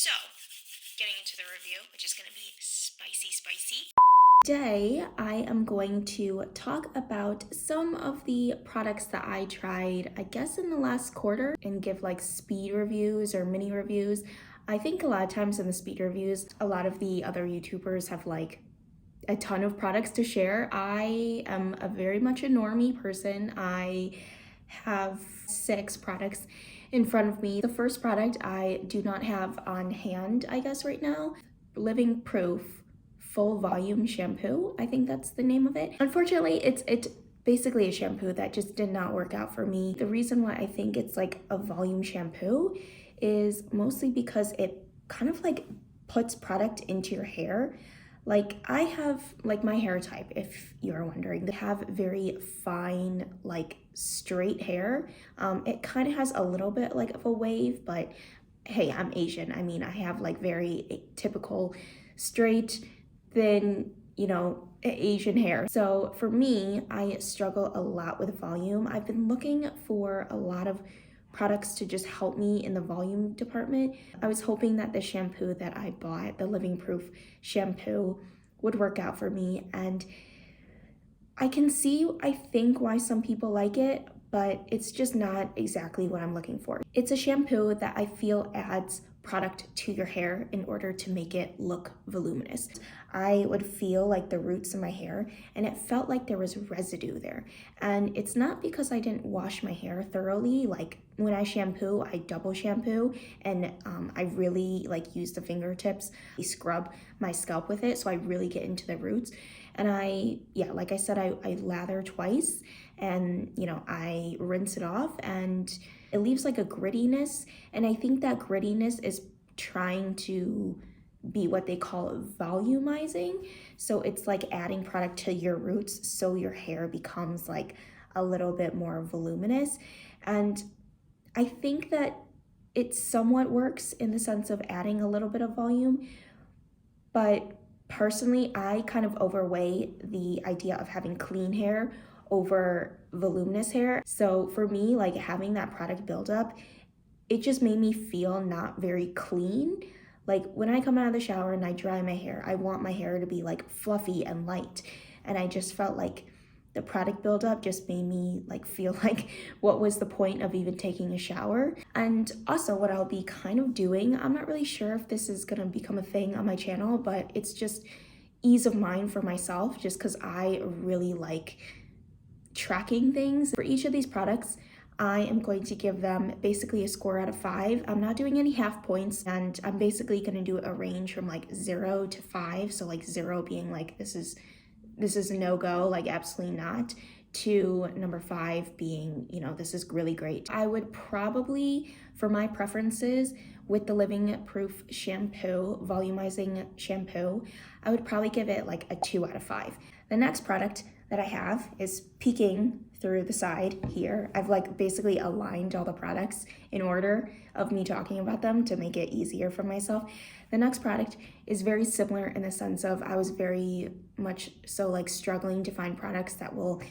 So, getting into the review, which is going to be spicy. Today, I am going to talk about some of the products that I tried, I guess, in the last quarter and give like speed reviews or mini reviews. I think a lot of times in the speed reviews, a lot of the other YouTubers have like a ton of products to share. I am very much a normie person. I have 6 products in front of me. The first product I do not have on hand, I guess, right now. Living Proof Full Volume Shampoo. I think that's the name of it. Unfortunately, it's basically a shampoo that just did not work out for me. The reason why I think it's like a volume shampoo is mostly because it kind of like puts product into your hair. Like I have like my hair type, if you're wondering, I have very fine, like straight hair. It kind of has a little bit like of a wave, but hey, I'm Asian. I mean, I have like very typical straight, thin, Asian hair. So for me, I struggle a lot with volume. I've been looking for a lot of products to just help me in the volume department. I was hoping that the shampoo that I bought, the Living Proof shampoo, would work out for me. And I can see, I think, why some people like it, but it's just not exactly what I'm looking for. It's a shampoo that I feel adds product to your hair in order to make it look voluminous. I would feel like the roots in my hair and it felt like there was residue there. And it's not because I didn't wash my hair thoroughly. Like when I shampoo, I double shampoo and I really like use the fingertips, I scrub my scalp with it so I really get into the roots. And like I said, I lather twice and I rinse it off and it leaves like a grittiness, and I think that grittiness is trying to be what they call volumizing. So it's like adding product to your roots so your hair becomes like a little bit more voluminous. And I think that it somewhat works in the sense of adding a little bit of volume, but personally, I kind of overweigh the idea of having clean hair over voluminous hair. So for me, like having that product buildup, it just made me feel not very clean. Like when I come out of the shower and I dry my hair, I want my hair to be like fluffy and light. And I just felt like the product buildup just made me like feel like what was the point of even taking a shower. And also what I'll be kind of doing, I'm not really sure if this is gonna become a thing on my channel, but it's just ease of mind for myself, just because I really like tracking things. For each of these products, I am going to give them basically a score out of 5. I'm not doing any half points, and I'm basically going to do a range from like 0 to 5. So like 0 being like this is a no-go, like absolutely not, to number 5 being, this is really great. I would probably, for my preferences, with the Living Proof shampoo, volumizing shampoo, I would probably give it like a 2 out of 5. The next product that I have is peeking through the side here. I've like basically aligned all the products in order of me talking about them to make it easier for myself. The next product is very similar in the sense of I was very much so like struggling to find products that will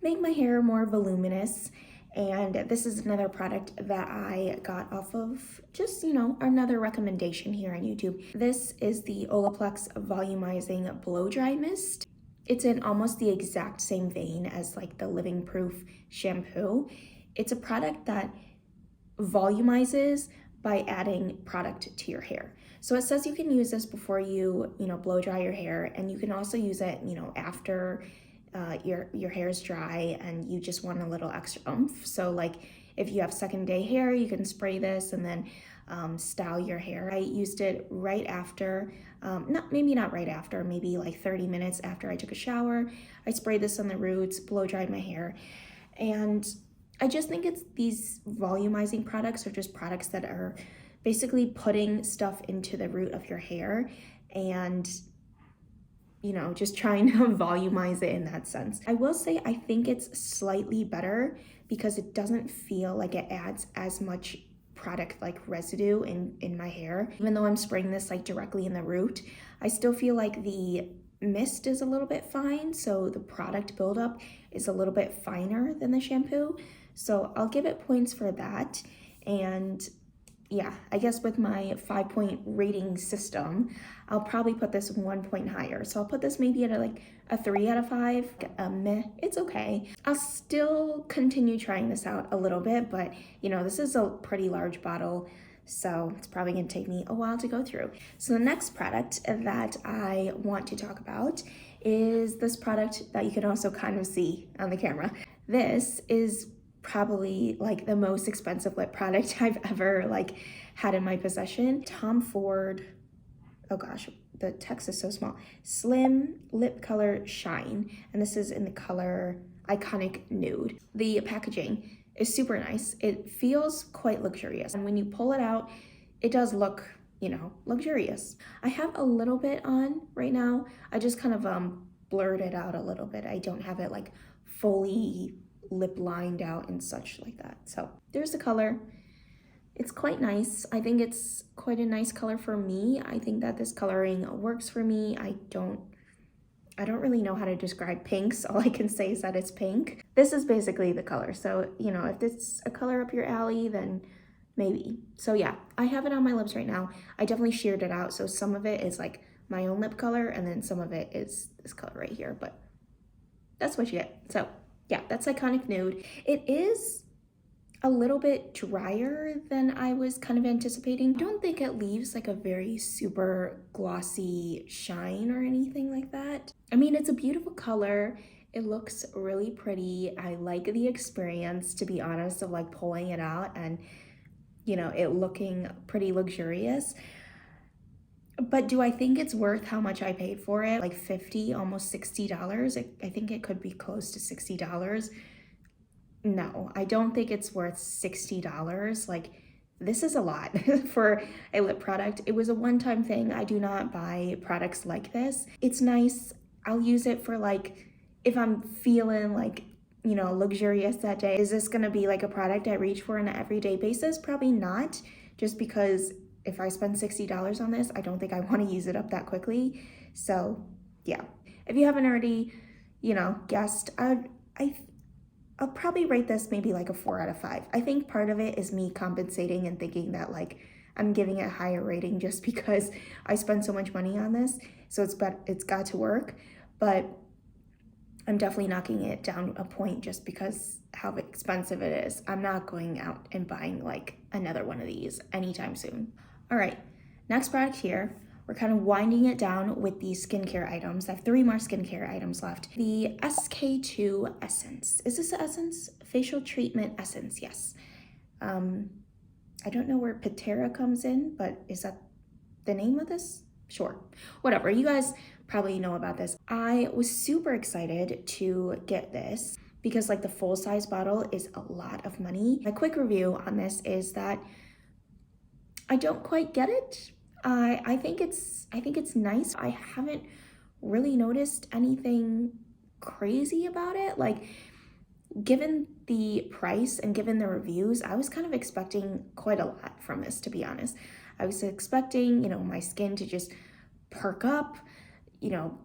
make my hair more voluminous. And this is another product that I got off of just, another recommendation here on YouTube. This is the OLAPLEX Volumizing Blow Dry Mist. It's in almost the exact same vein as like the Living Proof shampoo. It's a product that volumizes by adding product to your hair. So it says you can use this before you, blow dry your hair, and you can also use it, after your hair is dry and you just want a little extra oomph. So like if you have second day hair, you can spray this and then style your hair. I used it right after, maybe not right after, maybe like 30 minutes after I took a shower. I sprayed this on the roots, blow dried my hair, and I just think these volumizing products are just products that are basically putting stuff into the root of your hair and just trying to volumize it in that sense. I will say I think it's slightly better because it doesn't feel like it adds as much product like residue in my hair. Even though I'm spraying this like directly in the root, I still feel like the mist is a little bit fine, so the product buildup is a little bit finer than the shampoo. So I'll give it points for that. And yeah, I guess with my 5-point rating system, I'll probably put this 1 point higher. So I'll put this maybe at a 3 out of 5. Meh, it's okay. I'll still continue trying this out a little bit, but you know, this is a pretty large bottle, so it's probably gonna take me a while to go through. So the next product that I want to talk about is this product that you can also kind of see on the camera. This is probably like the most expensive lip product I've ever like had in my possession. Tom Ford, oh gosh, the text is so small. Slim Lip Color Shine, and this is in the color Iconic Nude. The packaging is super nice. It feels quite luxurious, and when you pull it out, it does look, you know, luxurious. I have a little bit on right now. I just kind of blurred it out a little bit. I don't have it like fully lip lined out and such like that. So there's the color. It's quite nice. I think it's quite a nice color for me. I think that this coloring works for me. I don't really know how to describe pinks. All I can say is that it's pink. This is basically the color. So, you know, if it's a color up your alley, then maybe. So yeah, I have it on my lips right now. I definitely sheared it out. So some of it is like my own lip color, and then some of it is this color right here, but that's what you get. So yeah, that's Iconic Nude. It is a little bit drier than I was kind of anticipating. I don't think it leaves like a very super glossy shine or anything like that. I mean, it's a beautiful color. It looks really pretty. I like the experience, to be honest, of like pulling it out and, you know, it looking pretty luxurious. But do I think it's worth how much I paid for it? Like $50, almost $60. I think it could be close to $60. No, I don't think it's worth $60. Like, this is a lot for a lip product. It was a one-time thing. I do not buy products like this. It's nice. I'll use it for like, if I'm feeling like, you know, luxurious that day. Is this gonna be like a product I reach for on an everyday basis? Probably not, just because if I spend $60 on this, I don't think I want to use it up that quickly. So yeah, if you haven't already, you know, guessed, I'll probably rate this maybe like a 4 out of 5. I think part of it is me compensating and thinking that like I'm giving it a higher rating just because I spend so much money on this. So it's got to work, but I'm definitely knocking it down a point just because how expensive it is. I'm not going out and buying like another one of these anytime soon. All right, next product here. We're kind of winding it down with the skincare items. I have 3 more skincare items left. The SK2 Essence. Is this the Essence? Facial Treatment Essence, yes. I don't know where Patera comes in, but is that the name of this? Sure, whatever. You guys probably know about this. I was super excited to get this because like the full size bottle is a lot of money. My quick review on this is that I don't quite get it. I think it's nice. I haven't really noticed anything crazy about it. Like, given the price and given the reviews, I was kind of expecting quite a lot from this, to be honest. I was expecting, you know, my skin to just perk up, you know,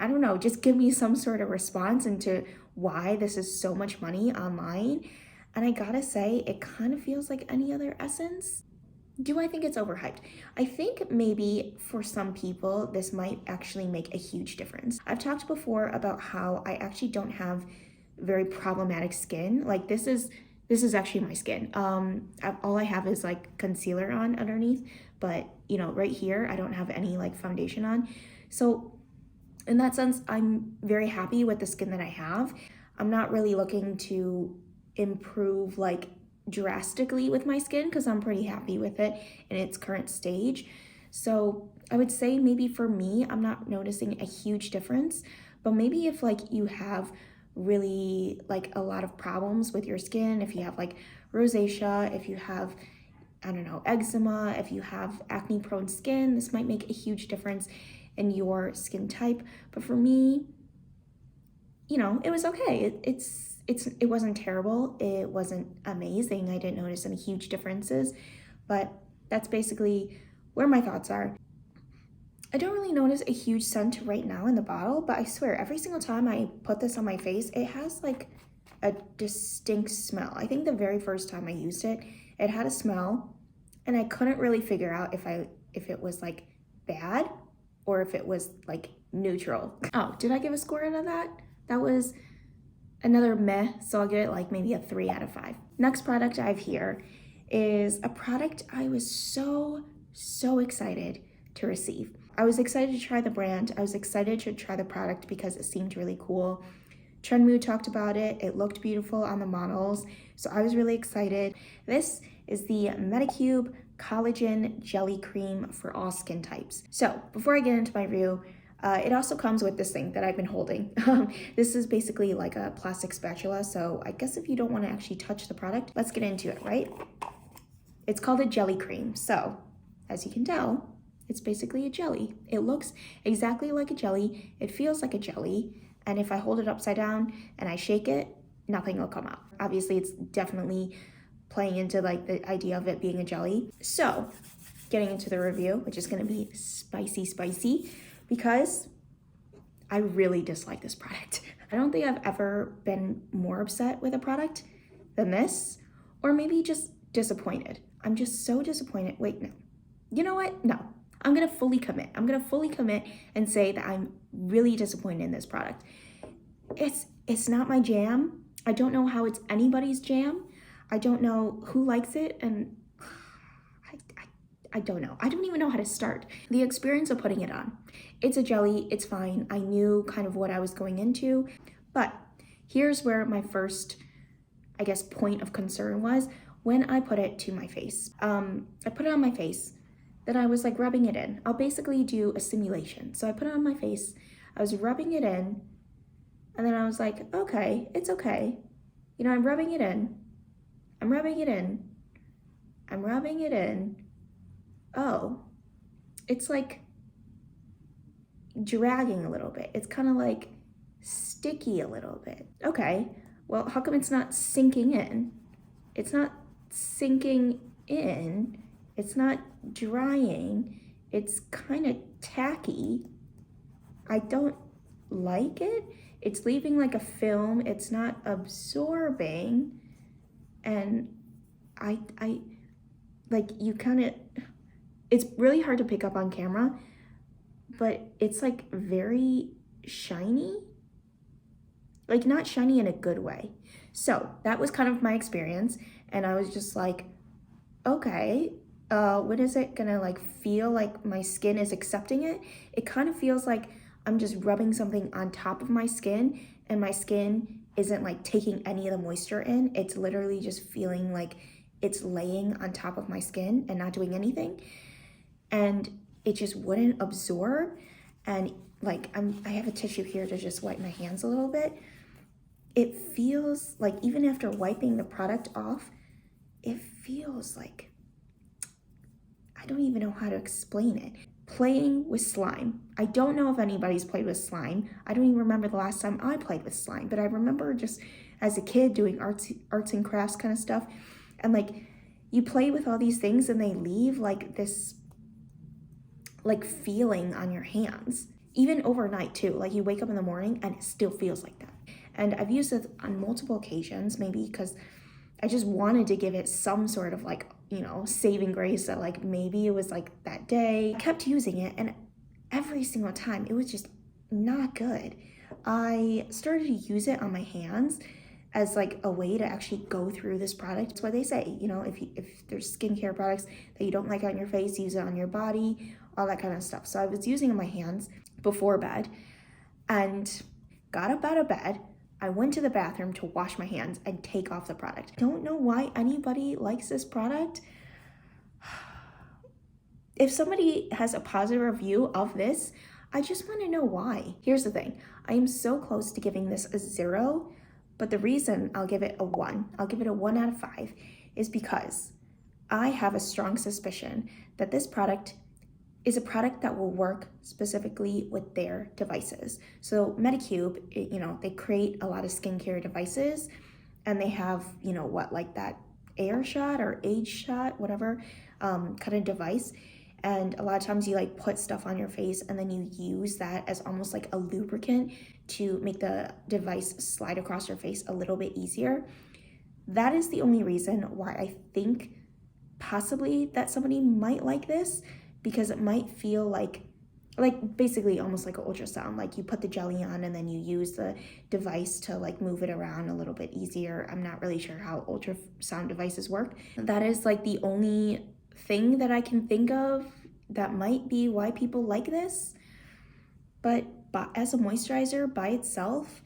I don't know, just give me some sort of response into why this is so much money online. And I gotta say, it kind of feels like any other essence. Do I think it's overhyped? I think maybe for some people, this might actually make a huge difference. I've talked before about how I actually don't have very problematic skin. Like this is actually my skin. All I have is like concealer on underneath, but you know, right here, I don't have any like foundation on. So in that sense, I'm very happy with the skin that I have. I'm not really looking to improve like drastically with my skin because I'm pretty happy with it in its current stage. So I would say maybe for me, I'm not noticing a huge difference, but maybe if like you have really like a lot of problems with your skin, if you have like rosacea, if you have, I don't know, eczema, if you have acne prone skin, this might make a huge difference in your skin type. But for me, you know, it was okay. It wasn't terrible. It wasn't amazing. I didn't notice any huge differences, but that's basically where my thoughts are. I don't really notice a huge scent right now in the bottle, but I swear every single time I put this on my face, it has like a distinct smell. I think the very first time I used it, it had a smell, and I couldn't really figure out if it was like bad or if it was like neutral. Oh, did I give a score out of that? That was another meh, so I'll give it like maybe a 3 out of 5. Next product I have here is a product I was so excited to receive. I was excited to try the brand. I was excited to try the product because it seemed really cool. Mood talked about it. It looked beautiful on the models, so I was really excited. This is the MEDICUBE Collagen Jelly Cream for all skin types. So before I get into my review, it also comes with this thing that I've been holding. This is basically like a plastic spatula, so I guess if you don't want to actually touch the product, let's get into it, right? It's called a jelly cream, so as you can tell, it's basically a jelly. It looks exactly like a jelly, it feels like a jelly, and if I hold it upside down and I shake it, nothing will come out. Obviously, it's definitely playing into like the idea of it being a jelly. So, getting into the review, which is gonna be spicy, because I really dislike this product. I don't think I've ever been more upset with a product than this, or maybe just disappointed. I'm just so disappointed. Wait, no. You know what? No. I'm gonna fully commit. I'm gonna fully commit and say that I'm really disappointed in this product. It's not my jam. I don't know how it's anybody's jam. I don't know who likes it, and I don't know. I don't even know how to start. The experience of putting it on. It's a jelly, it's fine. I knew kind of what I was going into, but here's where my first, I guess, point of concern was when I put it to my face. I put it on my face, then I was like rubbing it in. I'll basically do a simulation. So I put it on my face, I was rubbing it in, and then I was like, okay, it's okay. You know, I'm rubbing it in, I'm rubbing it in, I'm rubbing it in. Oh, it's like dragging a little bit. It's kind of like sticky a little bit. Okay, well, how come it's not sinking in? It's not sinking in. It's not drying. It's kind of tacky. I don't like it. It's leaving like a film. It's not absorbing. And I like, you kind of, it's really hard to pick up on camera, but it's like very shiny. Like, not shiny in a good way. So that was kind of my experience, and I was just like, okay, when is it gonna like feel like my skin is accepting it? It kind of feels like I'm just rubbing something on top of my skin, and my skin isn't like taking any of the moisture in. It's literally just feeling like it's laying on top of my skin and not doing anything. And it just wouldn't absorb. And like, I have a tissue here to just wipe my hands a little bit. It feels like, even after wiping the product off, it feels like, I don't even know how to explain it. Playing with slime. I don't know if anybody's played with slime. I don't even remember the last time I played with slime, but I remember just as a kid doing arts and crafts kind of stuff. And like, you play with all these things and they leave like this like feeling on your hands, even overnight too. Like, you wake up in the morning and it still feels like that. And I've used it on multiple occasions, maybe because I just wanted to give it some sort of like, you know, saving grace that like maybe it was like that day. I kept using it, and every single time it was just not good. I started to use it on my hands as like a way to actually go through this product. It's what they say, you know, if there's skincare products that you don't like on your face, use it on your body, all that kind of stuff. So I was using it on my hands before bed, and got up out of bed. I went to the bathroom to wash my hands and take off the product. Don't know why anybody likes this product. If somebody has a positive review of this, I just want to know why. Here's the thing. I am so close to giving this a 0, but the reason I'll give it a 1, I'll give it a 1 out of 5, is because I have a strong suspicion that this product is a product that will work specifically with their devices. So MEDICUBE, you know, they create a lot of skincare devices, and they have, you know, what, like that air shot or age shot, whatever kind of device. And a lot of times you like put stuff on your face and then you use that as almost like a lubricant to make the device slide across your face a little bit easier. That is the only reason why I think possibly that somebody might like this because it might feel like basically almost like an ultrasound. Like you put the jelly on and then you use the device to like move it around a little bit easier. I'm not really sure how ultrasound devices work. That is like the only thing that I can think of that might be why people like this. But as a moisturizer by itself,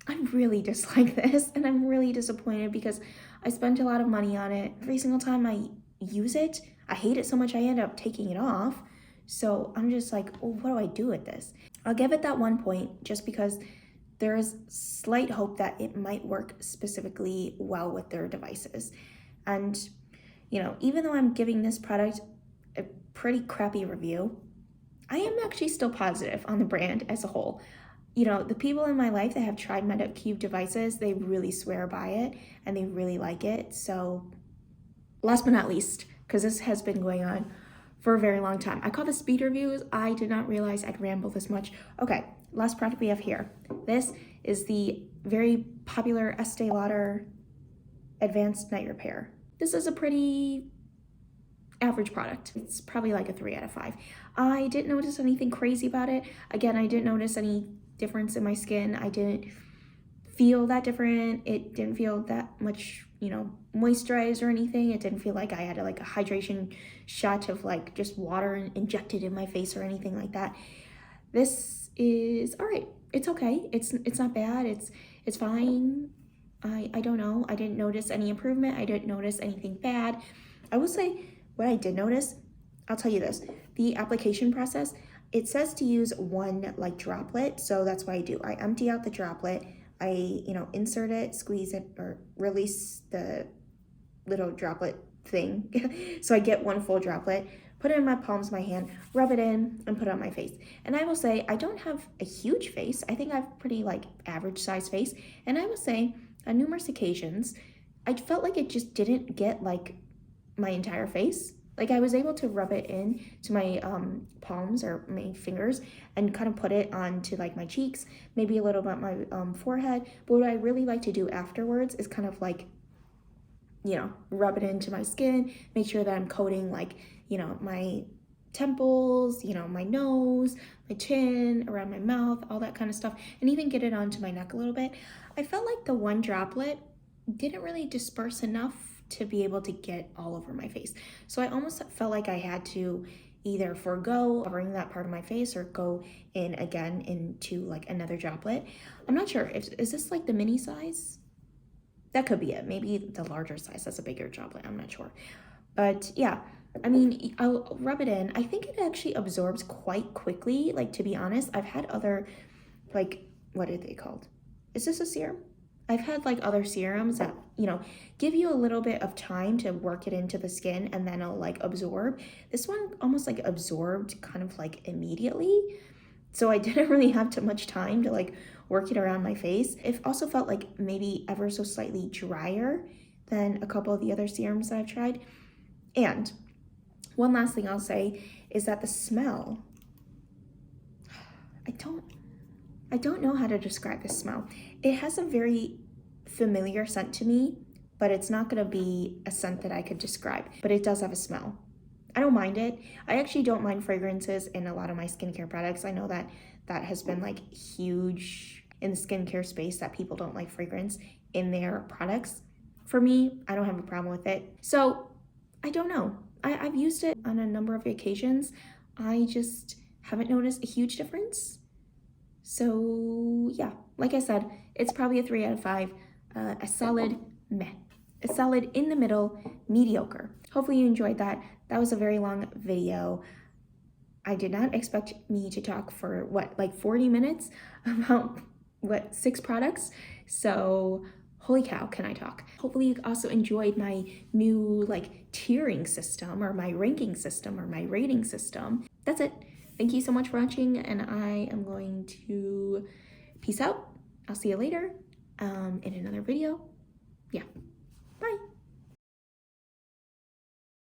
I really dislike this, and I'm really disappointed because I spent a lot of money on it. Every single time I use it, I hate it so much I end up taking it off. So I'm just like, oh, what do I do with this? I'll give it that 1 point just because there is slight hope that it might work specifically well with their devices. And, you know, even though I'm giving this product a pretty crappy review, I am actually still positive on the brand as a whole. You know, the people in my life that have tried MEDICUBE devices, they really swear by it and they really like it. So last but not least, because this has been going on for a very long time, I call this speed reviews. I did not realize I'd ramble this much. Okay, last product we have here. This is the very popular Estee Lauder Advanced Night Repair. This is a pretty average product. It's probably like a 3 out of 5. I didn't notice anything crazy about it. Again, I didn't notice any difference in my skin. I didn't feel that different. It didn't feel that much, you know, moisturized or anything. It didn't feel like I had like a hydration shot of like just water injected in my face or anything like that. This is all right. It's okay. It's not bad. It's fine. I don't know. I didn't notice any improvement. I didn't notice anything bad. I will say what I did notice, I'll tell you this, the application process, it says to use 1 like droplet, so that's what I do. I empty out the droplet, I, you know, insert it, squeeze it, or release the little droplet thing. So I get 1 full droplet, put it in my palms of my hand, rub it in, and put it on my face. And I will say, I don't have a huge face. I think I have pretty like average size face. And I will say, on numerous occasions, I felt like it just didn't get like my entire face. Like I was able to rub it in to my palms or my fingers and kind of put it onto like my cheeks, maybe a little bit my forehead. But what I really like to do afterwards is kind of like, you know, rub it into my skin, make sure that I'm coating like, you know, my temples, you know, my nose, my chin, around my mouth, all that kind of stuff, and even get it onto my neck a little bit. I felt like the 1 droplet didn't really disperse enough to be able to get all over my face. So I almost felt like I had to either forego covering that part of my face or go in again into like another droplet. I'm not sure, is this like the mini size? That could be it. Maybe the larger size, that's a bigger droplet, I'm not sure. But yeah, I mean, I'll rub it in. I think it actually absorbs quite quickly. Like, to be honest, I've had other, like, what are they called? Is this a serum? I've had like other serums that, you know, give you a little bit of time to work it into the skin and then it'll like absorb. This one almost like absorbed kind of like immediately. So I didn't really have too much time to like work it around my face. It also felt like maybe ever so slightly drier than a couple of the other serums that I've tried. And one last thing I'll say is that the smell, I don't know how to describe the smell. It has a very familiar scent to me, but it's not gonna be a scent that I could describe, but it does have a smell. I don't mind it. I actually don't mind fragrances in a lot of my skincare products. I know that that has been like huge in the skincare space, that people don't like fragrance in their products. For me, I don't have a problem with it. So I don't know. I've used it on a number of occasions. I just haven't noticed a huge difference. So yeah, like I said, it's probably a 3 out of 5, a solid meh, a solid in the middle, mediocre. Hopefully you enjoyed that. That was a very long video. I did not expect me to talk for what, like 40 minutes about what, 6 products. So holy cow, can I talk? Hopefully you also enjoyed my new like tiering system or my ranking system or my rating system. That's it. Thank you so much for watching, and I am going to peace out. I'll see you later in another video. Yeah.